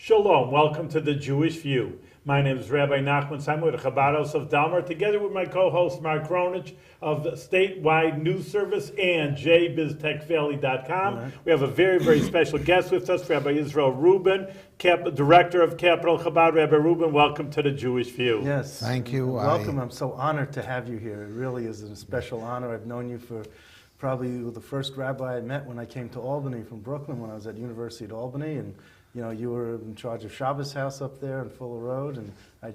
Shalom, welcome to the Jewish View. My name is Rabbi Menachem Mendel with the Chabad House of Dalmar, together with my co-host Mark Kronich of the Statewide News Service and jbiztechvalley.com. Right. We have a very, very special guest with us, Rabbi Israel Rubin, Director of Capital Chabad. Rabbi Rubin, welcome to the Jewish View. Yes. Thank you. Welcome. I'm so honored to have you here. It really is a special honor. I've known you for probably the first rabbi I met when I came to Albany from Brooklyn when I was at University of Albany, and you were in charge of Shabbos House up there in Fuller Road, and I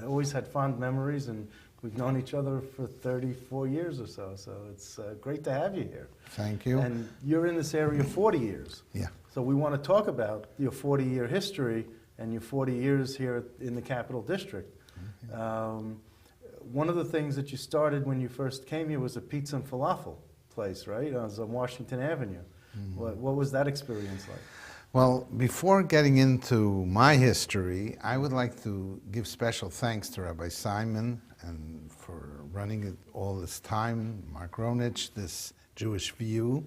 always had fond memories, and we've known each other for 34 years or so, so it's great to have you here. Thank you. And you're in this area 40 years. Yeah. So we want to talk about your 40-year history and your 40 years here in the Capital District. One of the things that you started when you first came here was a pizza and falafel place, right? It was on Washington Avenue. What was that experience like? Well, before getting into my history, I would like to give special thanks to Rabbi Simon and for running it all this time, Mark Kronich, this Jewish View,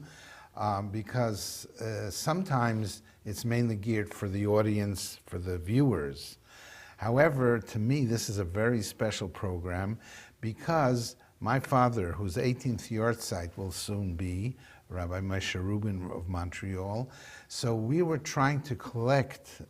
because sometimes it's mainly geared for the audience, for the viewers. However, to me, this is a very special program because my father, whose 18th yahrzeit will soon be, Rabbi Menachem Rubin of Montreal. So we were trying to collect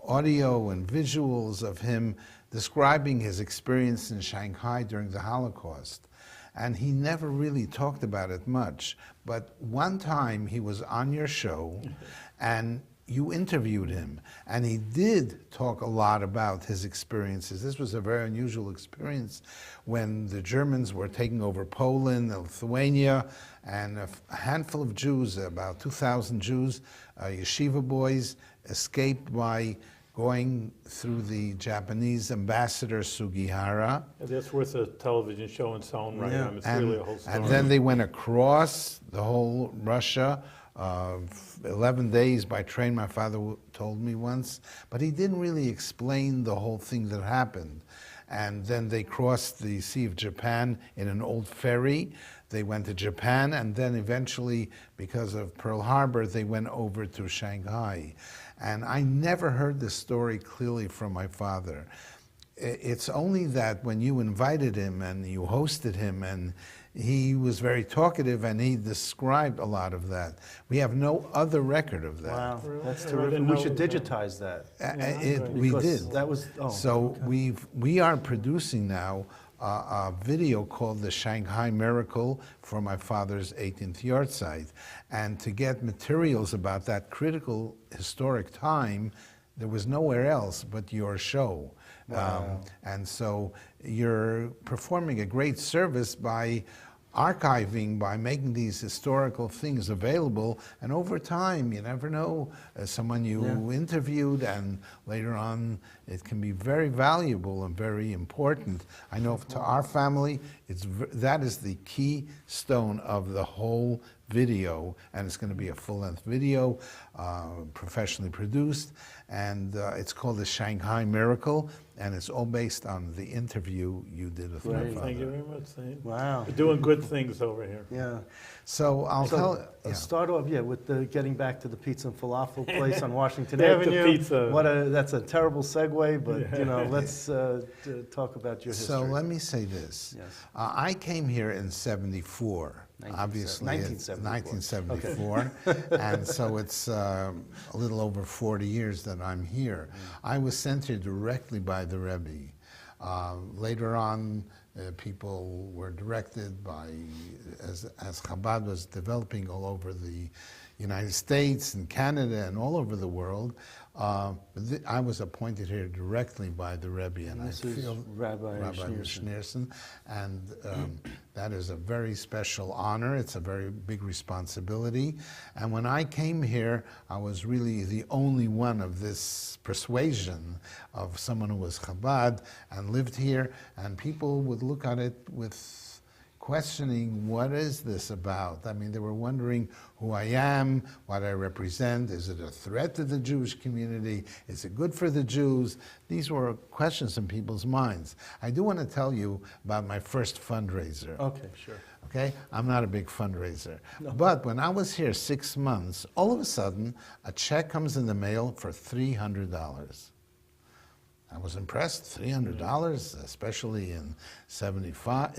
audio and visuals of him describing his experience in Shanghai during the Holocaust. And he never really talked about it much. But one time he was on your show and you interviewed him, and he did talk a lot about his experiences. This was a very unusual experience when the Germans were taking over Poland, Lithuania, and a handful of Jews, about 2,000 Jews, yeshiva boys, escaped by going through the Japanese ambassador Sugihara. That's worth a television show in its own right. Yeah. It's really a whole story. And then they went across the whole Russia, 11 days by train, my father told me once, but he didn't really explain the whole thing that happened. And then they crossed the Sea of Japan in an old ferry. They went to Japan, and then eventually, because of Pearl Harbor, they went over to Shanghai. And I never heard this story clearly from my father. It's only that when you invited him and you hosted him, and he was very talkative and he described a lot of that. We have no other record of that. Wow, Really? that's I terrific. didn't We know should it was digitize that. We Because did. That was, So okay. we are producing now a video called The Shanghai Miracle for my father's 18th yahrzeit. And to get materials about that critical historic time, there was nowhere else but your show. Wow. And so you're performing a great service by archiving, by making these historical things available, and over time, you never know, someone you interviewed, and later on, it can be very valuable and very important. I know to our family, that is the keystone of the whole video, and it's going to be a full-length video, professionally produced, and it's called The Shanghai Miracle, and it's all based on the interview you did with my Great. father. Thank you very much, Saint. Wow. We're doing good things over here. Yeah. So I'll tell. Let's start off, with getting back to the pizza and falafel place on Washington Back to Avenue. pizza. That's a terrible segue, but let's talk about your history. So let me say this. Yes. I came here in 74, obviously. 1974. 1974. And so it's a little over 40 years that I'm here. I was sent here directly by the Rebbe. Later on, people were directed by, as Chabad was developing all over the United States and Canada and all over the world, I was appointed here directly by the Rebbe, and This I is feel Rabbi Schneerson, and that is a very special honor. It's a very big responsibility. And when I came here, I was really the only one of this persuasion of someone who was Chabad and lived here, and people would look at it with, questioning, what is this about? I mean, they were wondering who I am, what I represent. Is it a threat to the Jewish community? Is it good for the Jews? These were questions in people's minds. I do want to tell you about my first fundraiser. Okay, sure. Okay, I'm not a big fundraiser. No. But when I was here 6 months, all of a sudden, a check comes in the mail for $300. I was impressed, $300, especially in 74,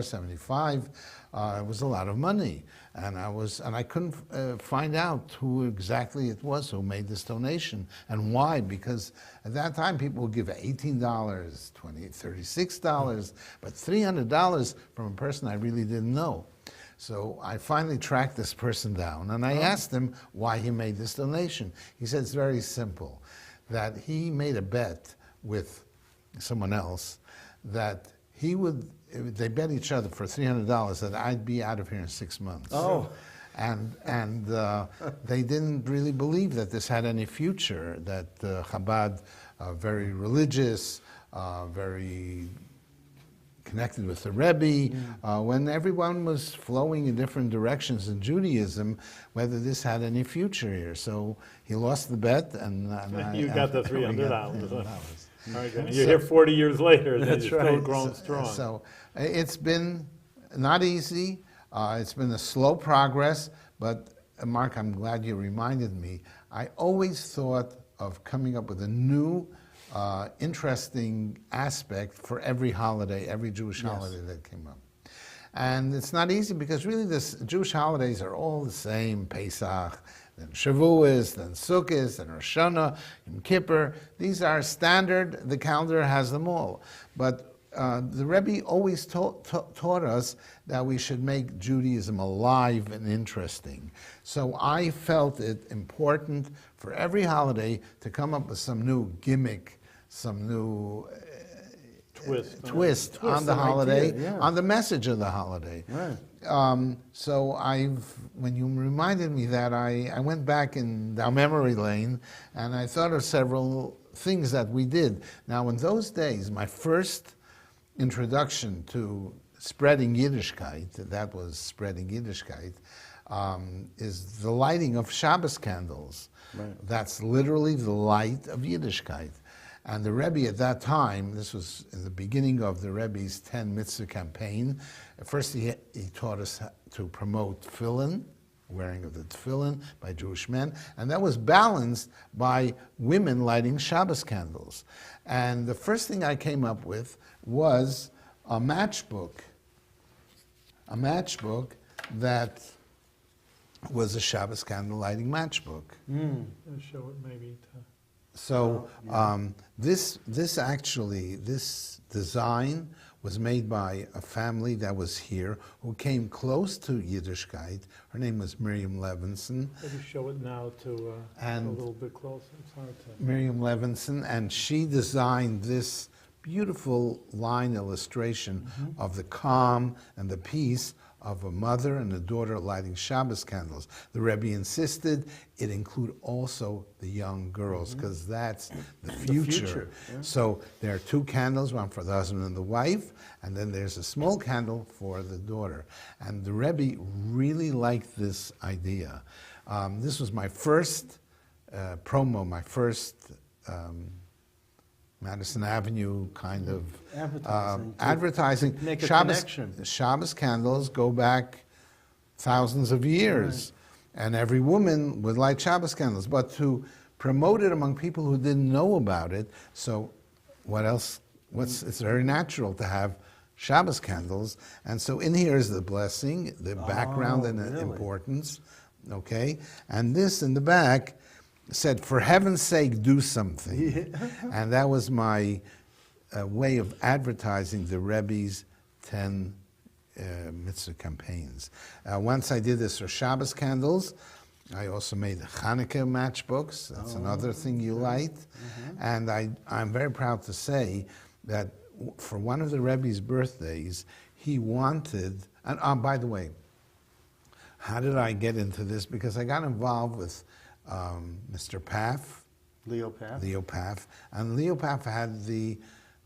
75, it was a lot of money. And I couldn't find out who exactly it was who made this donation and why, because at that time people would give $18, $20, $36, but $300 from a person I really didn't know. So I finally tracked this person down and I asked him why he made this donation. He said it's very simple, that he made a bet with someone else that they bet each other for $300 that I'd be out of here in 6 months. Oh. And they didn't really believe that this had any future, that Chabad, very religious, very connected with the Rebbe, when everyone was flowing in different directions in Judaism, whether this had any future here. So he lost the bet, and you got the $300. You're here 40 years later, and you're still growing strong. So it's been not easy. It's been a slow progress, but Mark, I'm glad you reminded me. I always thought of coming up with a new, interesting aspect for every holiday, every Jewish holiday that came up. And it's not easy because really Jewish holidays are all the same, Pesach, then Shavuos, then Sukkot, then Rosh Hashanah, Yom Kippur. These are standard, the calendar has them all. But the Rebbe always taught us that we should make Judaism alive and interesting. So I felt it important for every holiday to come up with some new gimmick, some new twist on the holiday, on the message of the holiday. Right. So when you reminded me that, I went back down memory lane and I thought of several things that we did. Now in those days, my first introduction to spreading Yiddishkeit, that was spreading Yiddishkeit, is the lighting of Shabbos candles. Right. That's literally the light of Yiddishkeit. And the Rebbe at that time, this was in the beginning of the Rebbe's 10 Mitzvah campaign, first he taught us to promote tefillin, wearing of the tefillin by Jewish men, and that was balanced by women lighting Shabbos candles. And the first thing I came up with was a matchbook that was a Shabbos candle lighting matchbook. I'll show it maybe. So this design was made by a family that was here who came close to Yiddishkeit. Her name was Miriam Levinson. Maybe show it now to a little bit closer. It's hard to. Miriam Levinson, and she designed this beautiful line illustration of the calm and the peace of a mother and a daughter lighting Shabbos candles. The Rebbe insisted it include also the young girls, because that's the future. Yeah. So there are 2 candles, one for the husband and the wife, and then there's a small candle for the daughter. And the Rebbe really liked this idea. This was my first promo, my first Madison Avenue kind of advertising. Make a connection. Shabbos candles go back thousands of years, and every woman would light Shabbos candles. But to promote it among people who didn't know about it, so what else? It's very natural to have Shabbos candles, and so in here is the blessing, the background and the importance, okay? And this in the back said, "For heaven's sake, do something." And that was my way of advertising the Rebbe's 10 mitzvah campaigns. Once I did this for Shabbos candles, I also made Hanukkah matchbooks. That's another thing you light. And I'm very proud to say that for one of the Rebbe's birthdays, he wanted, and by the way, how did I get into this? Because I got involved with Mr. Paff. Leo Paff. Leo Paff. And Leo Paff had the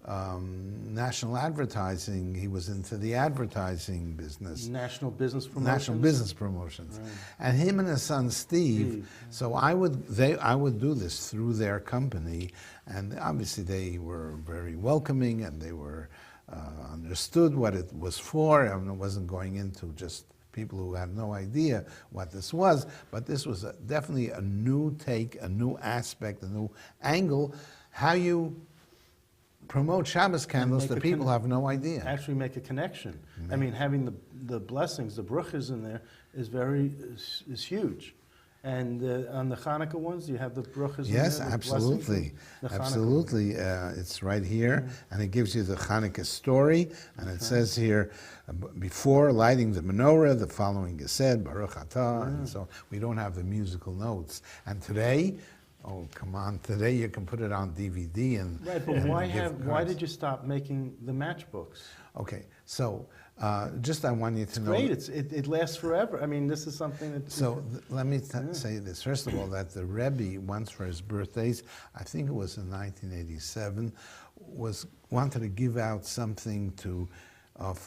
national advertising. He was into the advertising business. National business promotions. National business promotions. Right. And him and his son Steve, so I would do this through their company, and obviously they were very welcoming, and they were understood what it was for. I mean, it wasn't going into just people who had no idea what this was, but this was definitely a new take, a new aspect, a new angle, how you promote Shabbos candles to people who have no idea. Actually make a connection. I mean, having the blessings, the bruchas in there is huge. And on the Hanukkah ones, you have the bruchas in there? Yes, absolutely. Absolutely. It's right here, and it gives you the Hanukkah story, and it says here, before lighting the menorah, the following is said, Baruch Atah, and so we don't have the musical notes. And today, oh, come on, today you can put it on DVD and... Right, but why did you stop making the matchbooks? Okay, so just I want you to know... Great, it lasts forever. I mean, this is something that... So let me say this. First of all, that the Rebbe, once for his birthdays, I think it was in 1987, wanted to give out something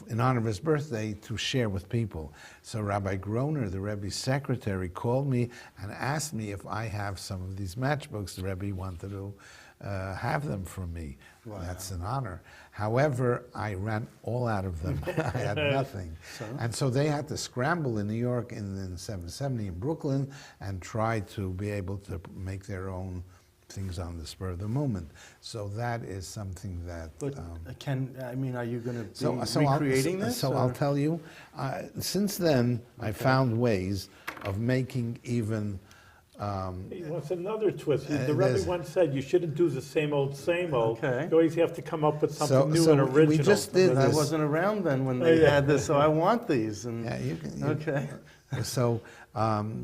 in honor of his birthday to share with people. So Rabbi Groner, the Rebbe's secretary, called me and asked me if I have some of these matchbooks. The Rebbe wanted to have them for me. Wow. That's an honor. However, I ran all out of them. I had nothing. And so they had to scramble in New York in 770 in Brooklyn and try to be able to make their own things on the spur of the moment. So that is something that... But are you going to be recreating this? So I'll tell you, since then, I found ways of making even... He wants another twist. The Rebbe once said you shouldn't do the same old, same old. Okay. You always have to come up with something new and original. We just did this. I wasn't around then when they had this, so I want these. And yeah, you can. Okay. So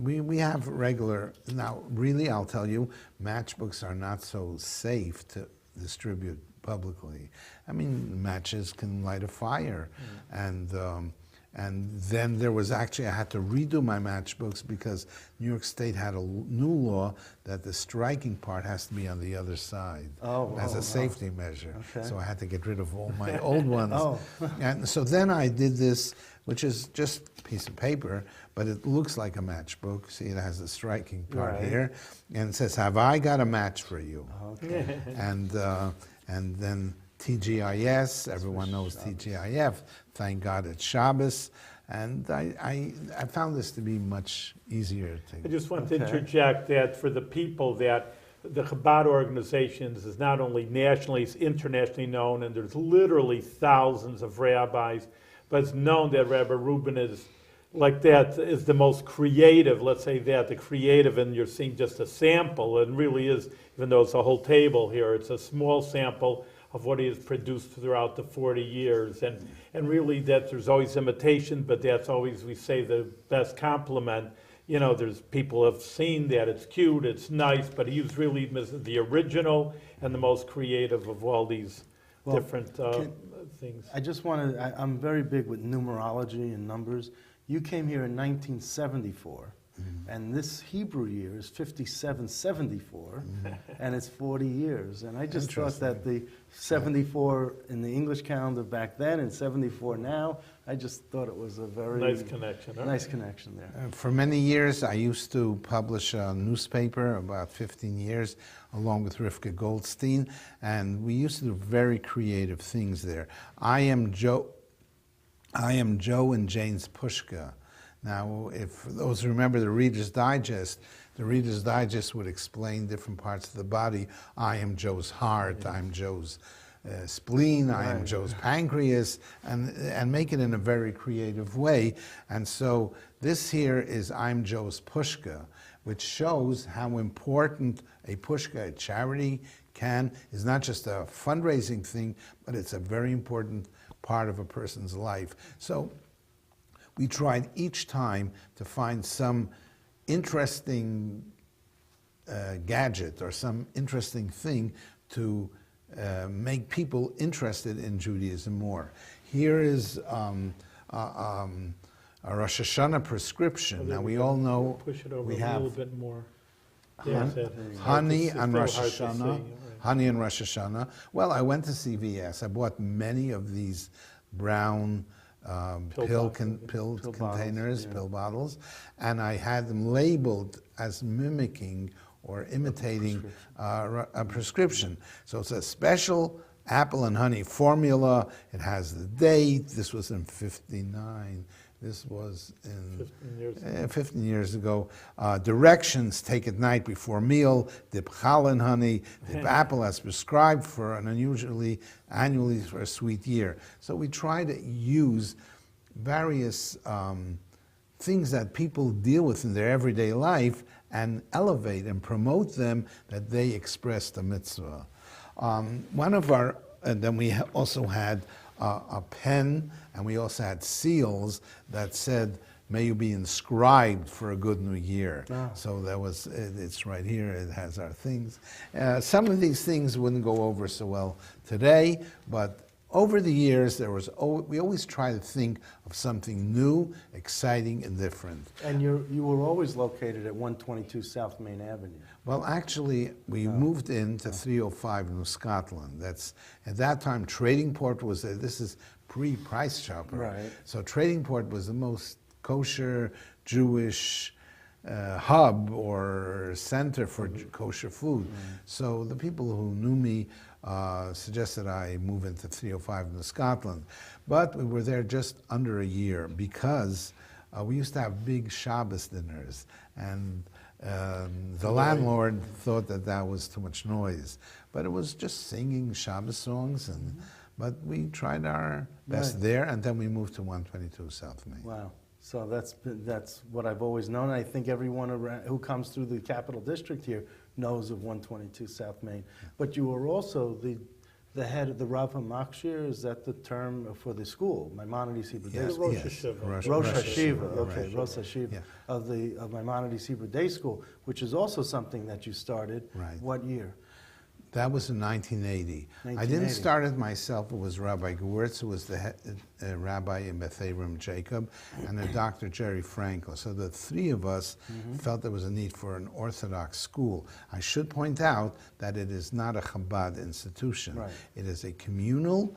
we have regular, now really I'll tell you, matchbooks are not so safe to distribute publicly. I mean, matches can light a fire. And then there was actually, I had to redo my matchbooks because New York State had a new law that the striking part has to be on the other side as a safety measure. Okay. So I had to get rid of all my old ones. And so then I did this, which is just a piece of paper, but it looks like a matchbook. See, it has the striking part here. And it says, have I got a match for you? Okay. And then TGIS, everyone knows TGIF. Thank God it's Shabbos. And I found this to be much easier to... I just want to interject that for the people that the Chabad organizations is not only nationally, it's internationally known, and there's literally thousands of rabbis, but it's known that Rabbi Rubin is the most creative, let's say that, the creative, and you're seeing just a sample, and really is, even though it's a whole table here, it's a small sample of what he has produced throughout the 40 years. And really that there's always imitation, but that's always, we say, the best compliment. You know, there's people have seen that it's cute, it's nice, but he was really the original and the most creative of all these different things. I just wanted, I'm very big with numerology and numbers. You came here in 1974. And this Hebrew year is 5774, and it's 40 years. And I just thought that the 74 in the English calendar back then and 74 now, I just thought it was a very nice connection. Nice connection there. For many years, I used to publish a newspaper, about 15 years, along with Rivka Goldstein, and we used to do very creative things there. I am Joe and Jane's Pushka. Now, if those who remember the Reader's Digest would explain different parts of the body. I am Joe's heart, I am Joe's spleen, I am Joe's pancreas, and make it in a very creative way. And so this here is I'm Joe's Pushka, which shows how important a Pushka, a charity, is not just a fundraising thing, but it's a very important part of a person's life. So we tried each time to find some interesting gadget or some interesting thing to make people interested in Judaism more. Here is a Rosh Hashanah prescription. Now we all know push it over we a have little bit more. Yeah, Hun- it's honey hard to- on it's Rosh still hard to Hashanah. see, right. Honey and Rosh Hashanah. Well, I went to CVS. I bought many of these brown Pill boxes. pill Pill containers, bottles, yeah. pill bottles, and I had them labeled as mimicking or imitating a prescription. So it's a special apple and honey formula. It has the date. This was in '59. This was in 15 years ago. 15 years ago. Directions: take at night before meal. Dip challah in honey. Dip apple as prescribed for an annually for a sweet year. So we try to use various things that people deal with in their everyday life and elevate and promote them, that they express the mitzvah. And then we also had a pen, and we also had seals that said, "May you be inscribed for a good new year." Ah. So that was, it's right here, it has our things. Some of these things wouldn't go over so well today, but over the years, we always try to think of something new, exciting, and different. And you were always located at 122 South Main Avenue. Well, actually, we moved into 305 New Scotland. That's, at that time, Trading Port was there. This is pre-Price Chopper. Right. So Trading Port was the most kosher Jewish hub or center for kosher food. So the people who knew me suggested I move into 305 New Scotland. But we were there just under a year because we used to have big Shabbos dinners, and the landlord thought that was too much noise. But it was just singing Shabbos songs, but we tried our best there, and then we moved to 122 South Main. Wow. So that's what I've always known. I think everyone who comes through the Capital District here knows of 122 South Main. But you were also the head of the Rav HaMakshir. Is that the term for the school, Maimonides Hebrew Day Yes, School? Rosh yes. Hashiva. Rosh Hashiva, Hashiva, right. okay, Rosh Hashiva, Yeah. of Maimonides Hebrew Day School, which is also something that you started. Right. What year? That was in 1980. I 1980. didn't start it myself. It was Rabbi Gewirtz, who was the rabbi in Beth Abram Jacob, and Dr. Jerry Frankel. So the three of us felt there was a need for an Orthodox school. I should point out that it is not a Chabad institution. Right. It is a communal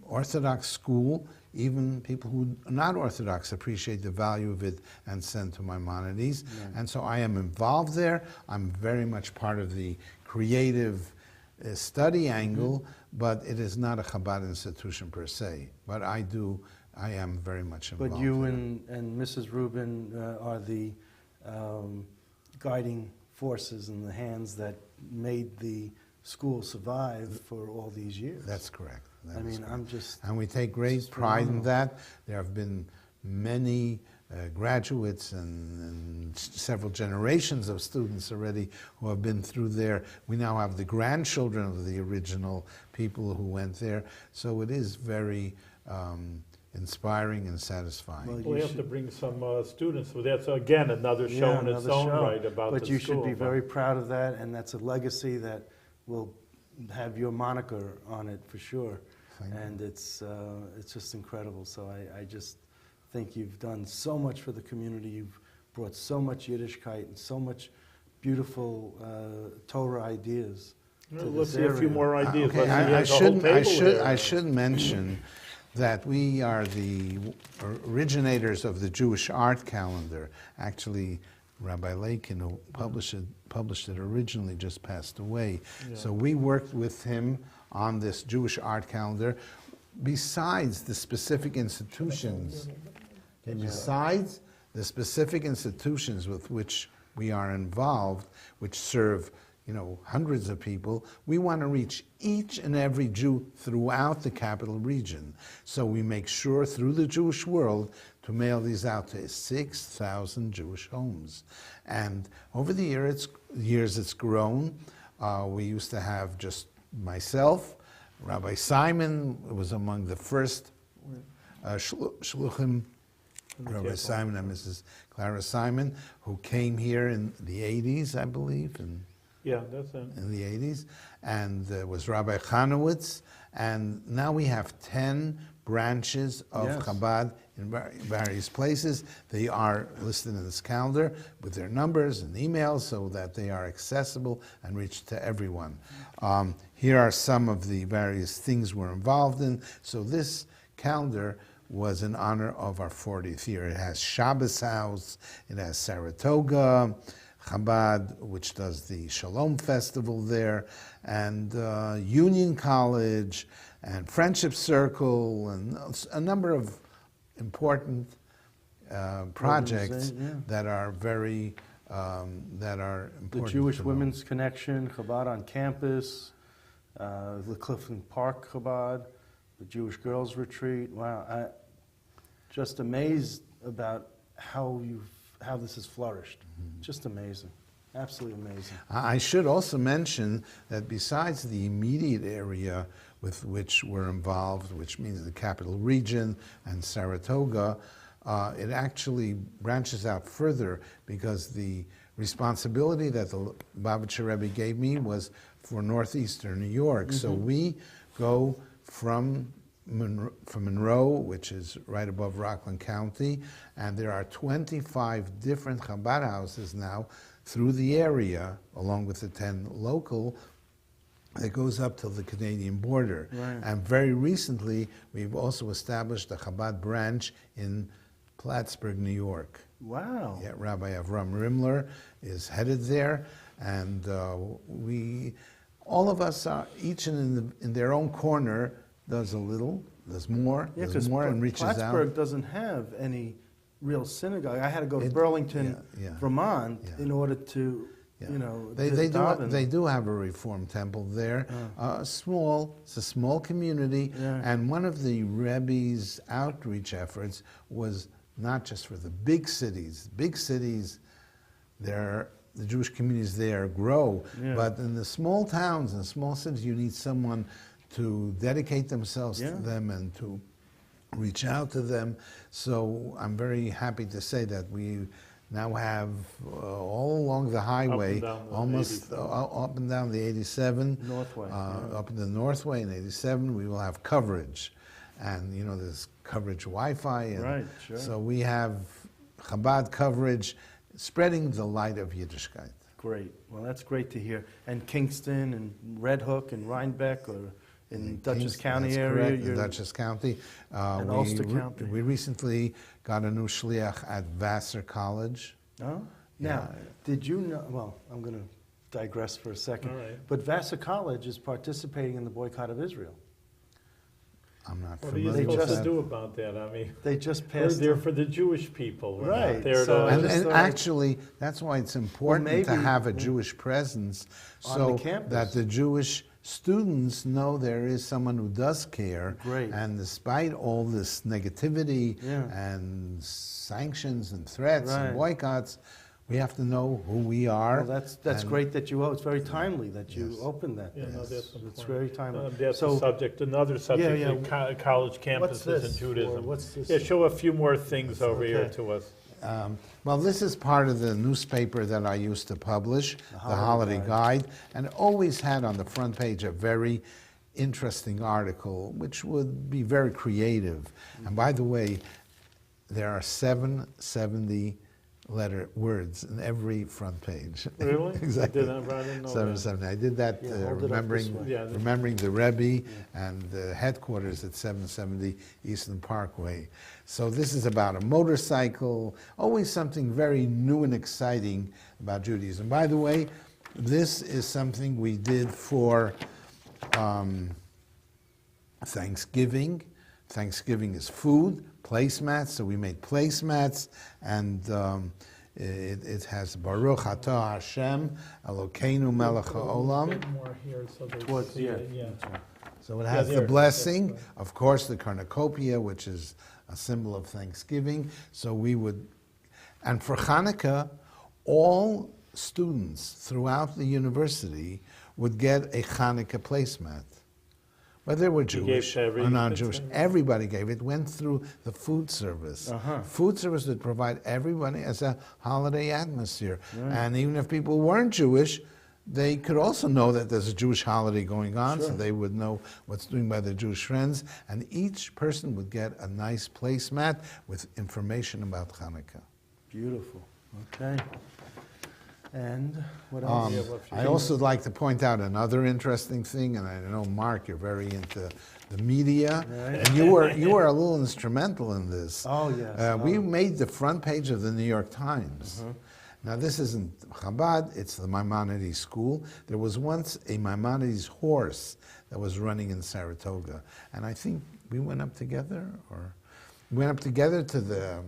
Orthodox school. Even people who are not Orthodox appreciate the value of it and send to Maimonides. And so I am involved there. I'm very much part of the creative study angle, but it is not a Chabad institution per se. But I am very much involved. But you and Mrs. Rubin are the guiding forces and the hands that made the school survive for all these years. That's correct. That I is mean, correct. I'm just... And we take great just pride in phenomenal. that. There have been many graduates and several generations of students already who have been through there. We now have the grandchildren of the original people who went there. So it is very inspiring and satisfying. Well, We you have should- to bring some students. So that's, again, another show in its another own show. right about But the you school. should be very proud of that, and that's a legacy that will have your moniker on it for sure. Thank you. And it's just incredible. So I just think you've done so much for the community. You've brought so much Yiddishkeit and so much beautiful Torah ideas. to Let's this see a few area. more ideas. Okay, Let's see, he has a whole table there. I should mention that we are the originators of the Jewish art calendar. Actually, Rabbi Lakin, who published it originally, just passed away. Yeah. So we worked with him on this Jewish art calendar. Besides the specific institutions, besides the specific institutions with which we are involved, which serve hundreds of people, we want to reach each and every Jew throughout the capital region. So we make sure through the Jewish world to mail these out to 6,000 Jewish homes. And over the years it's grown. We used to have just myself, Rabbi Simon was among the first shluchim, Rabbi Simon and Mrs. Clara Simon, who came here in the 80s, I believe, Yeah, that's it. in the 80s, and was Rabbi Chanowitz, and now we have 10 branches of Yes. Chabad in various places. They are listed in this calendar with their numbers and emails so that they are accessible and reach to everyone. Here are some of the various things we're involved in. So this calendar was in honor of our 40th year. It has Shabbos House, it has Saratoga, Chabad, which does the Shalom Festival there, and Union College, and Friendship Circle, and a number of important projects that are very that are important. The Jewish to know. Women's Connection, Chabad on Campus, the Clifton Park Chabad, the Jewish Girls Retreat. Wow, I'm just amazed about how this has flourished. Just amazing, absolutely amazing. I should also mention that besides the immediate area with which we're involved, which means the Capital Region and Saratoga, it actually branches out further because the responsibility that the Lubavitcher Rebbe gave me was for northeastern New York. So we go from Monroe, which is right above Rockland County, and there are 25 different Chabad houses now through the area, along with the 10 local, that goes up to the Canadian border. Right. And very recently, we've also established a Chabad branch in Plattsburgh, New York. Wow. Yeah, Rabbi Avram Rimler is headed there, and all of us are, each in their own corner, does a little, does more, and reaches Plattsburgh out. doesn't have any real synagogue. I had to go to Burlington, Vermont, in order to, They do have a Reform temple there. It's a small community, and one of the Rebbe's outreach efforts was not just for the big cities. Big cities, the Jewish communities there grow, but in the small towns and small cities, you need someone to dedicate themselves to them and to reach out to them. So I'm very happy to say that we now have all along the highway, almost up and down the 87, Northway, up in the Northway in 87, we will have coverage. And there's coverage Wi-Fi. And so we have Chabad coverage spreading the light of Yiddishkeit. Great. Well, that's great to hear. And Kingston and Red Hook and Rhinebeck or in Dutchess County area. Correct, in Dutchess County. And Ulster County. We recently got a new shliach at Vassar College. Oh? Now, did you know, well, I'm going to digress for a second, All right. but Vassar College is participating in the boycott of Israel. I'm not What are you familiar with supposed that. to do about that? I mean, They just we're passed... there for the Jewish people. We're Right, not there so to... I just And thought- actually, that's why it's important to maybe- have a Jewish presence On so the campus. that the Jewish students know there is someone who does care. Great. And despite all this negativity Yeah. and sanctions and threats Right. and boycotts, we have to know who we are. Well, that's and- great that it's very timely that you Yes. opened that. Yeah, no, Yes. that's It's important. very timely. That's So- a subject, another subject, yeah. like college What's campuses this and for? Judaism. What's this? Yeah, show a few more things over here okay. to us. Well, this is part of the newspaper that I used to publish, the Holiday Guide, and it always had on the front page a very interesting article, which would be very creative. And by the way, there are 770 words in every front page. Really? Exactly. I didn't know that. 770. I did that Yeah, hold it up this remembering way. Yeah. remembering the Rebbe and the headquarters at 770 Eastern Parkway. So this is about a motorcycle, always something very new and exciting about Judaism. By the way, this is something we did for Thanksgiving. Thanksgiving is food, placemats, so we made placemats, and it has Baruch Atah Hashem Elokeinu Melech HaOlam. A bit more here so they Towards- see yeah. it, yeah. So it has there. the blessing, of course, the cornucopia, which is a symbol of Thanksgiving. So we would, and for Hanukkah, all students throughout the university would get a Hanukkah placemat. Whether they were gave Jewish to every- or non-Jewish, everybody gave. It went through the food service. Food service would provide everybody as a holiday atmosphere. And even if people weren't Jewish, they could also know that there's a Jewish holiday going on, so Sure. they would know what's doing by their Jewish friends, and each person would get a nice placemat with information about Hanukkah. Beautiful. Okay. And what else? I also like to point out another interesting thing, and I know, Mark, you're very into the media, Right. and you were a little instrumental in this. Oh, yes. We made the front page of the New York Times. Now, this isn't Chabad, it's the Maimonides School. There was once a Maimonides horse that was running in Saratoga, and I think we went up together, to the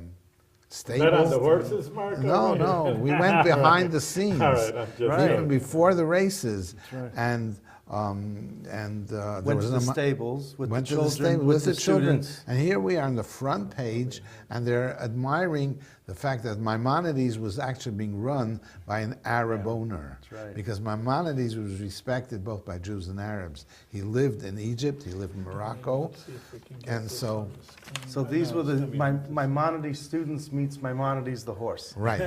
stables. Is that on the horses, Mark? No, we went behind the scenes. All right, I'm just Even before the races, right. and there Went was to the a stables with the went to the children, stable with the children, students. and here we are on the front page, and they're admiring the fact that Maimonides was actually being run by an Arab owner, that's right. because Maimonides was respected both by Jews and Arabs. He lived in Egypt, he lived in Morocco, and so. So these were the Maimonides students meets Maimonides the horse. Right,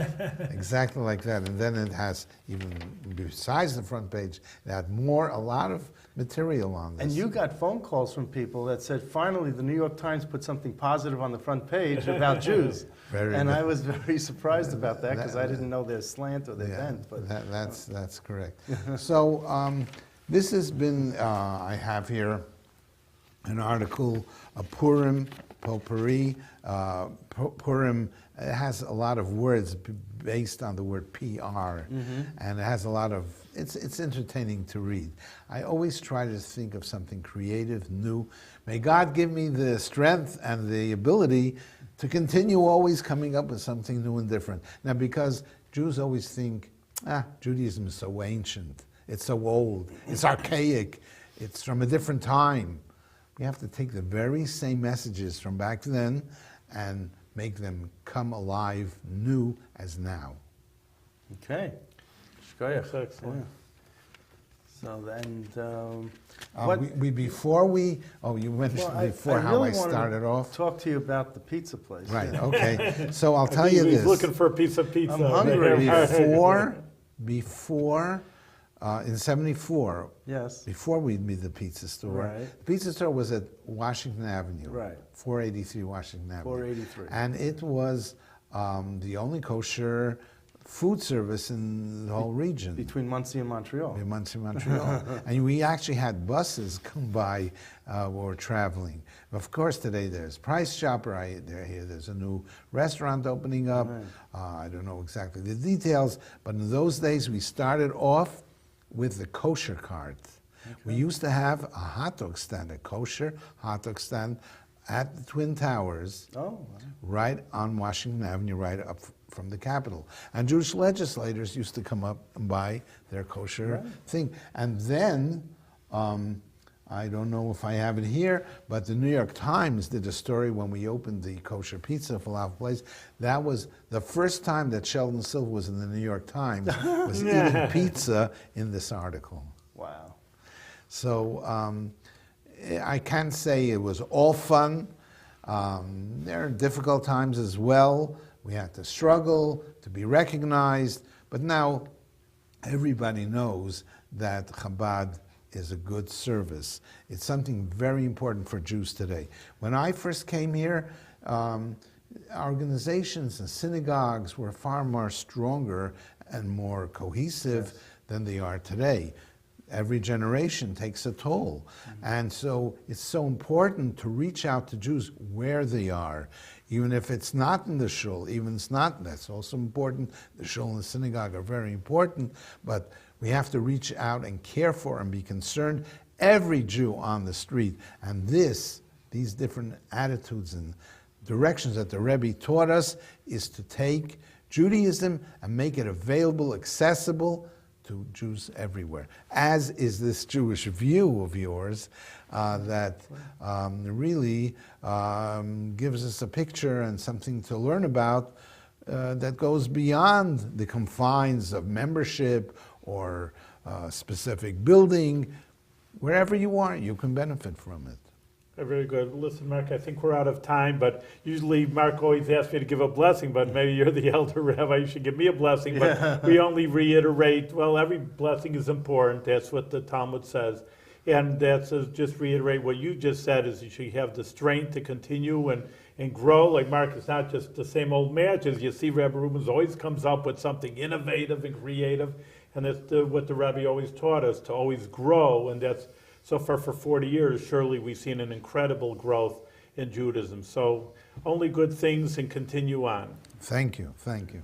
exactly like that. And then it has, even besides the front page, it had a lot of material on this. And you got phone calls from people that said, finally, the New York Times put something positive on the front page about Jews. Very and good. I was very surprised about that because I didn't know their slant or their Yeah, bent. But that's correct. So this has been, I have here an article, Purim, Potpourri. Purim, it has a lot of words based on the word PR, and it has a lot of, it's entertaining to read. I always try to think of something creative, new. May God give me the strength and the ability to continue always coming up with something new and different. Now, because Jews always think, Judaism is so ancient, it's so old, it's archaic, it's from a different time. We have to take the very same messages from back then and make them come alive new as now. okay. That's excellent. Yeah. So then, you mentioned I before how really I wanted started to off. talk to you about the pizza place. Right, okay. So I'll tell you He's this. looking for a piece of pizza. I'm hungry. Before in '74, Yes. before we'd be the pizza store, Right. the pizza store was at Washington Avenue, Right. 483 Washington Avenue. 483. And it was the only kosher food service in the whole region. Between Muncie and Montreal. In Montreal. And we actually had buses come by when we were traveling. Of course, today there's Price Chopper. There's a new restaurant opening up. Right. I don't know exactly the details, but in those days we started off with the kosher cart. Okay. We used to have a hot dog stand, a kosher hot dog stand at the Twin Towers, right on Washington Avenue, right up from the Capitol. And Jewish legislators used to come up and buy their kosher thing. And then, I don't know if I have it here, but the New York Times did a story when we opened the kosher pizza falafel place. That was the first time that Sheldon Silver was in the New York Times, was eating pizza in this article. Wow. So I can't say it was all fun. There are difficult times as well. We had to struggle to be recognized, but now everybody knows that Chabad is a good service. It's something very important for Jews today. When I first came here, organizations and synagogues were far more stronger and more cohesive than they are today. Every generation takes a toll. And so it's so important to reach out to Jews where they are, even if it's not in the shul, even if it's not, that's also important. The shul and the synagogue are very important, but we have to reach out and care for and be concerned every Jew on the street. And these different attitudes and directions that the Rebbe taught us is to take Judaism and make it available, accessible to Jews everywhere, as is this Jewish view of yours that really gives us a picture and something to learn about that goes beyond the confines of membership or specific building. Wherever you are, you can benefit from it. Very good. Listen, Mark, I think we're out of time, but usually Mark always asks me to give a blessing, but maybe you're the elder rabbi, you should give me a blessing. But we only reiterate, well, every blessing is important. That's what the Talmud says. And that's just reiterate what you just said, is you should have the strength to continue and grow. Like Mark, it's not just the same old matches. You see Rabbi Rubin always comes up with something innovative and creative. And that's what the Rabbi always taught us, to always grow. And that's so far for 40 years, surely we've seen an incredible growth in Judaism. So only good things, and continue on. Thank you. Thank you.